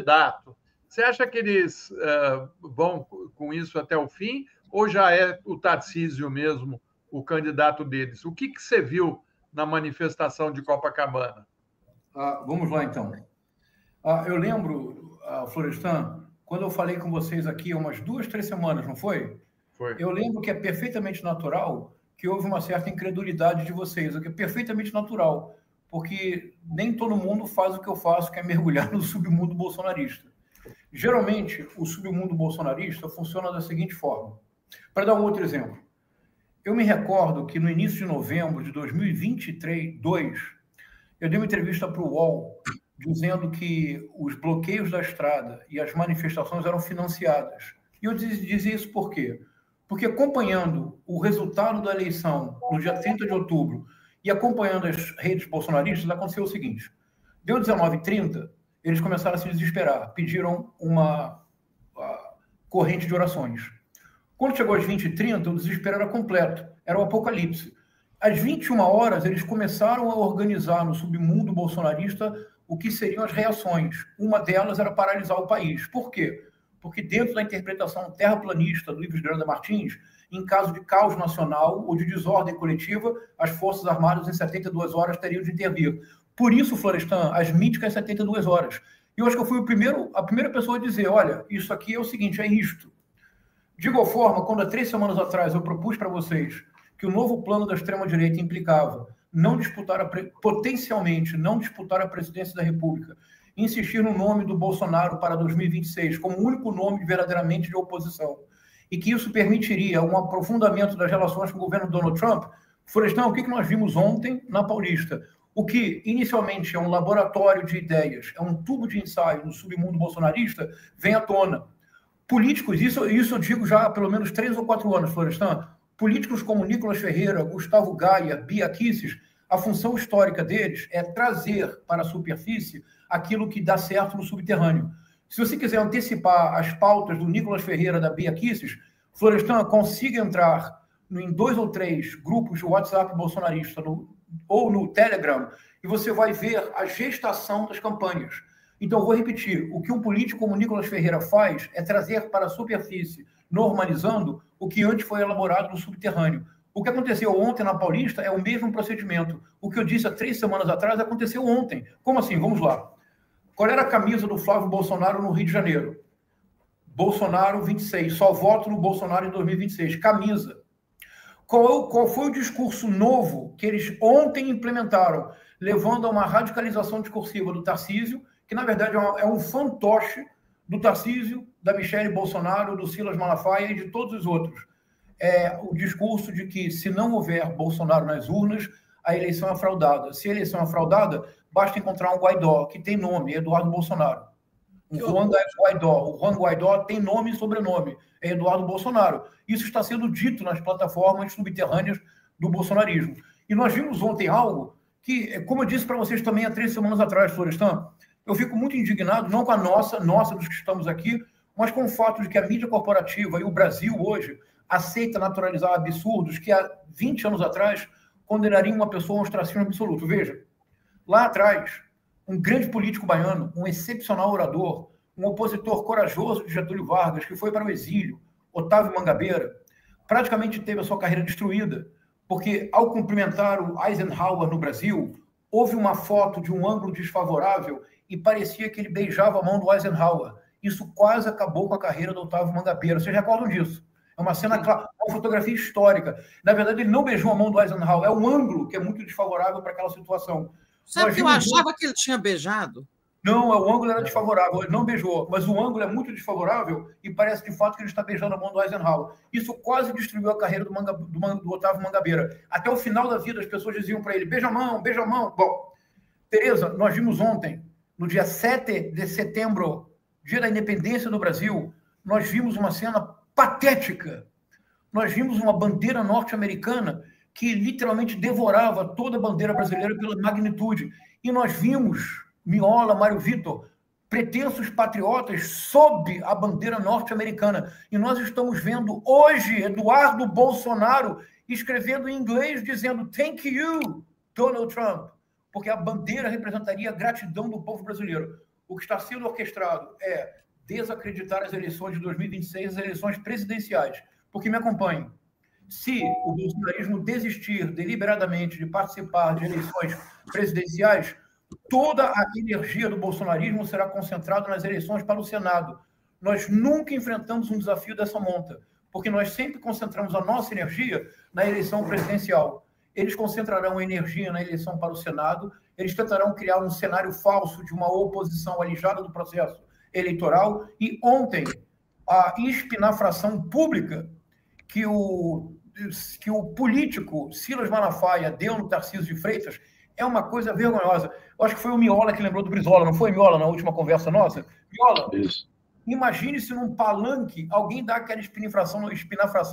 candidato. Você acha que eles vão com isso até o fim ou já é o Tarcísio mesmo o candidato deles? O que você viu na manifestação de Copacabana? Vamos lá, então. Eu lembro, Florestan, quando eu falei com vocês aqui há umas 2, 3 semanas, não foi? Foi. Eu lembro que é perfeitamente natural que houve uma certa incredulidade de vocês, o que é perfeitamente natural, porque nem todo mundo faz o que eu faço, que é mergulhar no submundo bolsonarista. Geralmente, o submundo bolsonarista funciona da seguinte forma. Para dar um outro exemplo, eu me recordo que no início de novembro de 2022, eu dei uma entrevista para o UOL dizendo que os bloqueios da estrada e as manifestações eram financiadas. E eu dizia isso por quê? Porque acompanhando o resultado da eleição no dia 30 de outubro e acompanhando as redes bolsonaristas, aconteceu o seguinte. Deu 19h30, eles começaram a se desesperar, pediram uma corrente de orações. Quando chegou às 20h30, o desespero era completo, era o apocalipse. Às 21h, eles começaram a organizar no submundo bolsonarista o que seriam as reações. Uma delas era paralisar o país. Por quê? Porque dentro da interpretação terraplanista do Ives Granda Martins, em caso de caos nacional ou de desordem coletiva, as Forças Armadas em 72 horas teriam de intervir. Por isso, Florestan, as míticas 72 horas. E eu acho que eu fui a primeira pessoa a dizer, olha, isso aqui é o seguinte, é isto. De igual forma, quando há 3 semanas atrás eu propus para vocês que o novo plano da extrema-direita implicava potencialmente não disputar a presidência da República, insistir no nome do Bolsonaro para 2026 como o único nome verdadeiramente de oposição, e que isso permitiria um aprofundamento das relações com o governo Donald Trump, Florestan, o que nós vimos ontem na Paulista? O que inicialmente é um laboratório de ideias, é um tubo de ensaio no submundo bolsonarista, vem à tona. Políticos, isso eu digo já há pelo menos 3 ou 4 anos, Florestan, políticos como Nicolas Ferreira, Gustavo Gaia, Bia Kicis, a função histórica deles é trazer para a superfície aquilo que dá certo no subterrâneo. Se você quiser antecipar as pautas do Nicolas Ferreira, da Bia Kicis, Florestan, consiga entrar em 2 ou 3 grupos de WhatsApp bolsonarista ou no Telegram e você vai ver a gestação das campanhas. Então, eu vou repetir, o que um político como Nicolas Ferreira faz é trazer para a superfície, normalizando o que antes foi elaborado no subterrâneo. O que aconteceu ontem na Paulista é o mesmo procedimento. O que eu disse há 3 semanas atrás aconteceu ontem. Como assim? Vamos lá. Qual era a camisa do Flávio Bolsonaro no Rio de Janeiro? Bolsonaro 26. Só voto no Bolsonaro em 2026. Camisa. Qual foi o discurso novo que eles ontem implementaram, levando a uma radicalização discursiva do Tarcísio, que na verdade é um fantoche do Tarcísio, da Michele Bolsonaro, do Silas Malafaia e de todos os outros. É o discurso de que se não houver Bolsonaro nas urnas, a eleição é fraudada. Se a eleição é fraudada, basta encontrar um Guaidó, que tem nome, Eduardo Bolsonaro. O Juan Guaidó tem nome e sobrenome, é Eduardo Bolsonaro. Isso está sendo dito nas plataformas subterrâneas do bolsonarismo. E nós vimos ontem algo que, como eu disse para vocês também há 3 semanas atrás, Florestan, eu fico muito indignado, não com a nossa dos que estamos aqui, mas com o fato de que a mídia corporativa e o Brasil hoje aceita naturalizar absurdos que há 20 anos atrás condenariam uma pessoa a um ostracismo absoluto. Veja, lá atrás, um grande político baiano, um excepcional orador, um opositor corajoso de Getúlio Vargas, que foi para o exílio, Otávio Mangabeira, praticamente teve a sua carreira destruída, porque ao cumprimentar o Eisenhower no Brasil, houve uma foto de um ângulo desfavorável e parecia que ele beijava a mão do Eisenhower. Isso quase acabou com a carreira do Otávio Mangabeira. Vocês recordam disso? É uma cena clara, uma fotografia histórica. Na verdade, ele não beijou a mão do Eisenhower. É um ângulo que é muito desfavorável para aquela situação. Sabe que eu achava que ele tinha beijado? Não, o ângulo era desfavorável. Ele não beijou, mas o ângulo é muito desfavorável e parece de fato que ele está beijando a mão do Eisenhower. Isso quase destruiu a carreira do Otávio Mangabeira. Até o final da vida, as pessoas diziam para ele, beija a mão, beija a mão. Bom, Tereza, nós vimos ontem, no dia 7 de setembro, dia da independência do Brasil, nós vimos uma cena patética. Nós vimos uma bandeira norte-americana que literalmente devorava toda a bandeira brasileira pela magnitude. E nós vimos Miola, Mário Vitor, pretensos patriotas sob a bandeira norte-americana. E nós estamos vendo hoje Eduardo Bolsonaro escrevendo em inglês dizendo "Thank you, Donald Trump", porque a bandeira representaria a gratidão do povo brasileiro. O que está sendo orquestrado é desacreditar as eleições de 2026, as eleições presidenciais. Porque me acompanhe. Se o bolsonarismo desistir deliberadamente de participar de eleições presidenciais, toda a energia do bolsonarismo será concentrada nas eleições para o Senado. Nós nunca enfrentamos um desafio dessa monta, porque nós sempre concentramos a nossa energia na eleição presidencial. Eles concentrarão energia na eleição para o Senado, eles tentarão criar um cenário falso de uma oposição alijada do processo eleitoral, e ontem a espinafração pública que o político Silas Malafaia deu no Tarcísio de Freitas é uma coisa vergonhosa. Eu acho que foi o Miola que lembrou do Brizola, não foi, Miola, na última conversa nossa? Miola, isso. Imagine se num palanque alguém dá aquela espinafração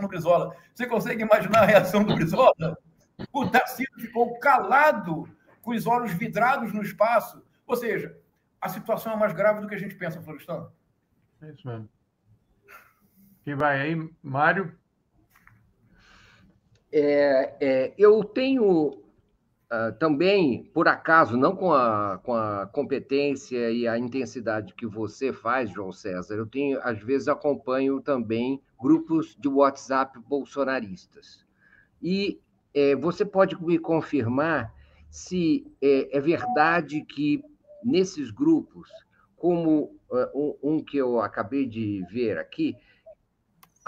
no Brizola. Você consegue imaginar a reação do Brizola? O Tarcísio ficou calado, com os olhos vidrados no espaço. Ou seja, a situação é mais grave do que a gente pensa, Florestan. É isso mesmo. Quem vai aí? Mário? Eu tenho também, por acaso, não com a competência e a intensidade que você faz, João César, eu tenho, às vezes, acompanho também grupos de WhatsApp bolsonaristas. E você pode me confirmar se é verdade que, nesses grupos, como um que eu acabei de ver aqui,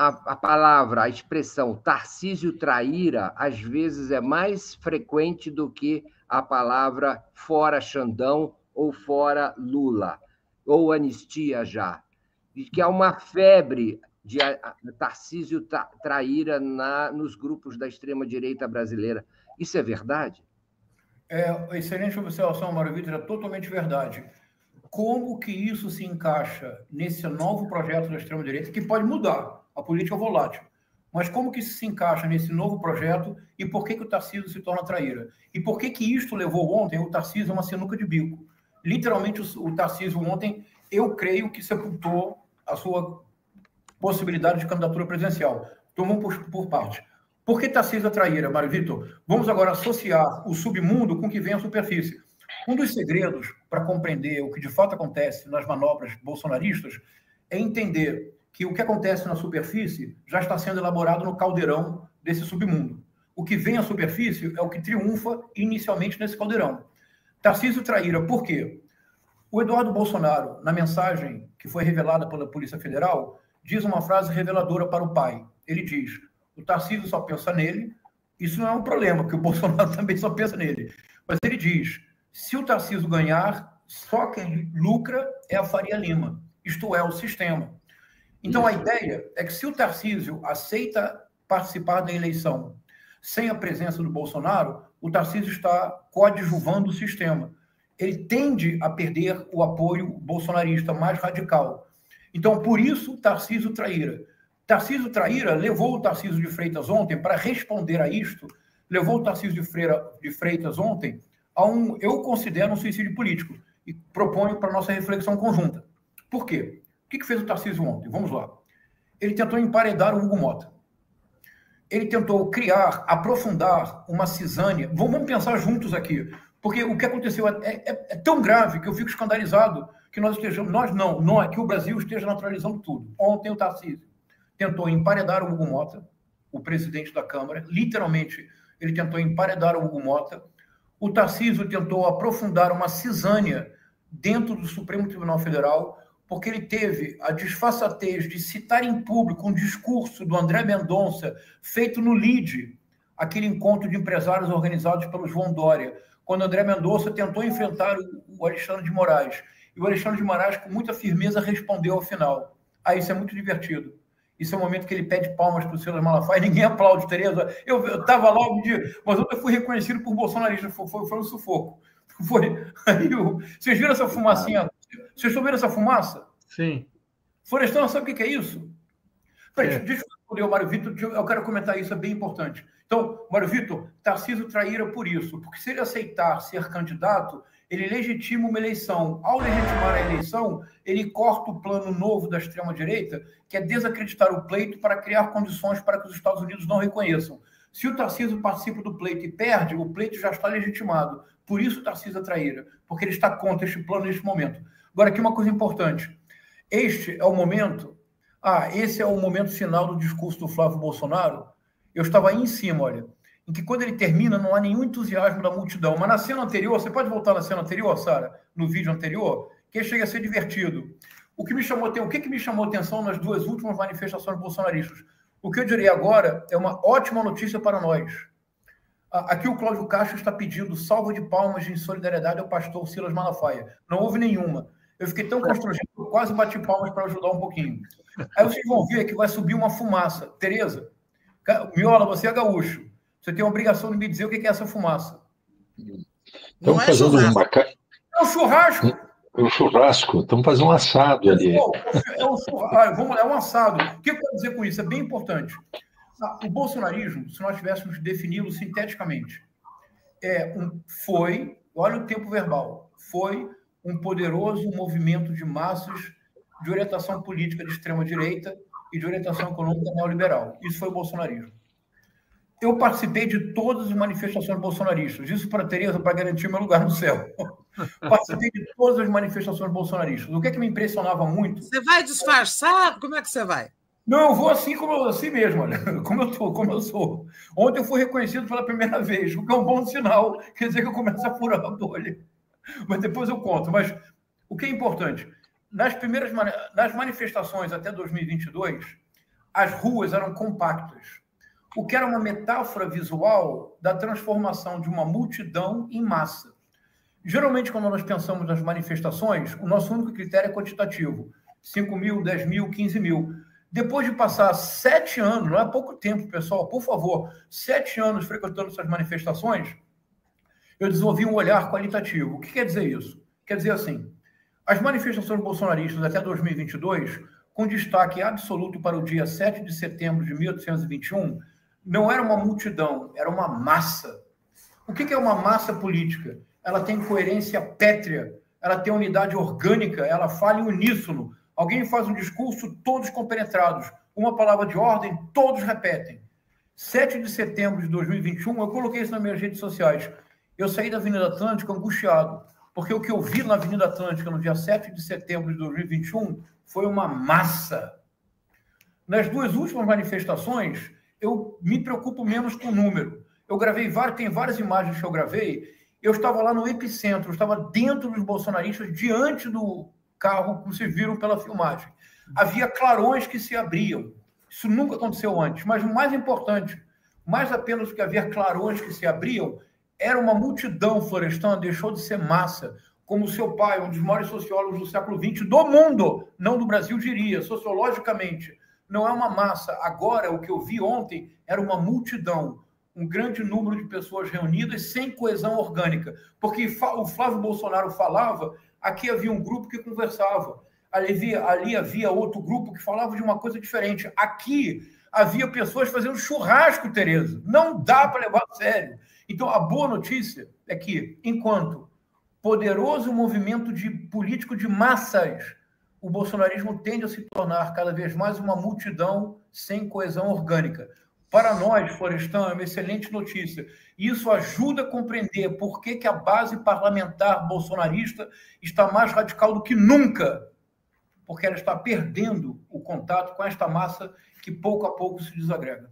a palavra, a expressão Tarcísio traíra, às vezes é mais frequente do que a palavra fora Xandão ou fora Lula, ou anistia já. E que há uma febre de Tarcísio traíra nos grupos da extrema-direita brasileira. Isso é verdade? Excelente observação, Mário Vitor, é totalmente verdade. Como que isso se encaixa nesse novo projeto da extrema-direita, que pode mudar? A política é volátil. Mas como que isso se encaixa nesse novo projeto e por que o Tarcísio se torna traíra? E por que isto levou ontem o Tarcísio a uma sinuca de bico? Literalmente, o Tarcísio ontem, eu creio que sepultou a sua possibilidade de candidatura presidencial. Então, vamos por parte. Por que Tarcísio é traíra, Mário Vitor? Vamos agora associar o submundo com o que vem à superfície. Um dos segredos para compreender o que de fato acontece nas manobras bolsonaristas é entender que o que acontece na superfície já está sendo elaborado no caldeirão desse submundo. O que vem à superfície é o que triunfa inicialmente nesse caldeirão. Tarcísio traíra, por quê? O Eduardo Bolsonaro, na mensagem que foi revelada pela Polícia Federal, diz uma frase reveladora para o pai. Ele diz, o Tarcísio só pensa nele, isso não é um problema, porque o Bolsonaro também só pensa nele. Mas ele diz, se o Tarcísio ganhar, só quem lucra é a Faria Lima, isto é, o sistema. Então, a ideia é que se o Tarcísio aceita participar da eleição sem a presença do Bolsonaro, o Tarcísio está coadjuvando o sistema. Ele tende a perder o apoio bolsonarista mais radical. Então, por isso, Tarcísio traíra. Tarcísio traíra levou o Tarcísio de Freitas ontem, para responder a isto, levou o Tarcísio de Freitas ontem a eu considero um suicídio político e proponho para nossa reflexão conjunta. Por quê? O que fez o Tarcísio ontem? Vamos lá. Ele tentou emparedar o Hugo Mota. Ele tentou criar, aprofundar uma cisânia. Vamos pensar juntos aqui. Porque o que aconteceu é tão grave que eu fico escandalizado que nós estejamos... Não é que o Brasil esteja naturalizando tudo. Ontem o Tarcísio tentou emparedar o Hugo Mota, o presidente da Câmara. Literalmente, ele tentou emparedar o Hugo Mota. O Tarcísio tentou aprofundar uma cisânia dentro do Supremo Tribunal Federal, porque ele teve a disfarçatez de citar em público um discurso do André Mendonça feito no LIDE, aquele encontro de empresários organizados pelo João Dória, quando André Mendonça tentou enfrentar o Alexandre de Moraes. E o Alexandre de Moraes, com muita firmeza, respondeu ao final. Isso é muito divertido. Isso é o momento que ele pede palmas para o Silas Malafaia, ninguém aplaude, Tereza. Eu estava lá um dia, mas eu fui reconhecido por bolsonarista, foi um sufoco. Vocês viram essa fumacinha? Vocês estão vendo essa fumaça? Sim. Florestan, sabe o que é isso? Peraí, deixa eu responder o Mário Vitor, eu quero comentar isso, é bem importante. Então, Mário Vitor, Tarcísio traíra por isso, porque se ele aceitar ser candidato, ele legitima uma eleição. Ao legitimar a eleição, ele corta o plano novo da extrema-direita, que é desacreditar o pleito para criar condições para que os Estados Unidos não reconheçam. Se o Tarcísio participa do pleito e perde, o pleito já está legitimado. Por isso o Tarcísio traíra, porque ele está contra este plano neste momento. Agora, aqui uma coisa importante. Esse é o momento final do discurso do Flávio Bolsonaro. Eu estava aí em cima, olha, em que quando ele termina não há nenhum entusiasmo da multidão. Mas na cena anterior, você pode voltar na cena anterior, Sara, no vídeo anterior, que chega a ser divertido. O que me chamou a atenção nas duas últimas manifestações bolsonaristas? O que eu direi agora é uma ótima notícia para nós. Aqui o Cláudio Castro está pedindo salva de palmas em solidariedade ao pastor Silas Malafaia. Não houve nenhuma. Eu fiquei tão constrangido que eu quase bati palmas para ajudar um pouquinho. Aí vocês vão ver que vai subir uma fumaça. Tereza, Miola, você é gaúcho. Você tem a obrigação de me dizer o que é essa fumaça. Estamos fazendo É um churrasco. É um churrasco. Estamos fazendo um assado ali. É um assado. O que eu quero dizer com isso? É bem importante. O bolsonarismo, se nós tivéssemos defini-lo sinteticamente, olha o tempo verbal, foi um poderoso movimento de massas de orientação política de extrema-direita e de orientação econômica neoliberal. Isso foi o bolsonarismo. Eu participei de todas as manifestações bolsonaristas. Isso para a Tereza, para garantir meu lugar no céu. Participei de todas as manifestações bolsonaristas. O que me impressionava muito... Você vai disfarçado? Como é que você vai? Não, eu vou assim mesmo, olha, como eu sou. Ontem eu fui reconhecido pela primeira vez, o que é um bom sinal, quer dizer que eu começo a furar a bolha. Mas depois eu conto. Mas o que é importante, nas manifestações até 2022, as ruas eram compactas, o que era uma metáfora visual da transformação de uma multidão em massa. Geralmente, quando nós pensamos nas manifestações, o nosso único critério é quantitativo, 5 mil, 10 mil, 15 mil. Depois de passar 7 anos, não é pouco tempo, pessoal, por favor, 7 anos frequentando essas manifestações, eu desenvolvi um olhar qualitativo. O que quer dizer isso? Quer dizer assim, as manifestações bolsonaristas até 2022, com destaque absoluto para o dia 7 de setembro de 1821, não era uma multidão, era uma massa. O que é uma massa política? Ela tem coerência pétrea, ela tem unidade orgânica, ela fala em uníssono. Alguém faz um discurso, todos compenetrados. Uma palavra de ordem, todos repetem. 7 de setembro de 2021, eu coloquei isso nas minhas redes sociais. Eu saí da Avenida Atlântica angustiado, porque o que eu vi na Avenida Atlântica no dia 7 de setembro de 2021 foi uma massa. Nas duas últimas manifestações, eu me preocupo menos com o número. Eu gravei tem várias imagens que eu gravei. Eu estava lá no epicentro, eu estava dentro dos bolsonaristas, diante do carro, como vocês viram pela filmagem. Havia clarões que se abriam. Isso nunca aconteceu antes. Mas o mais importante, mais apenas do que haver clarões que se abriam, era uma multidão, Florestan, deixou de ser massa, como o seu pai, um dos maiores sociólogos do século XX do mundo, não do Brasil, diria, sociologicamente. Não é uma massa. Agora, o que eu vi ontem era uma multidão, um grande número de pessoas reunidas sem coesão orgânica. Porque o Flávio Bolsonaro falava, aqui havia um grupo que conversava, ali havia outro grupo que falava de uma coisa diferente. Aqui havia pessoas fazendo churrasco, Tereza. Não dá para levar a sério. Então, a boa notícia é que, enquanto poderoso movimento político de massas, o bolsonarismo tende a se tornar cada vez mais uma multidão sem coesão orgânica. Para nós, Florestan, é uma excelente notícia. Isso ajuda a compreender por que a base parlamentar bolsonarista está mais radical do que nunca, porque ela está perdendo o contato com esta massa que pouco a pouco se desagrega.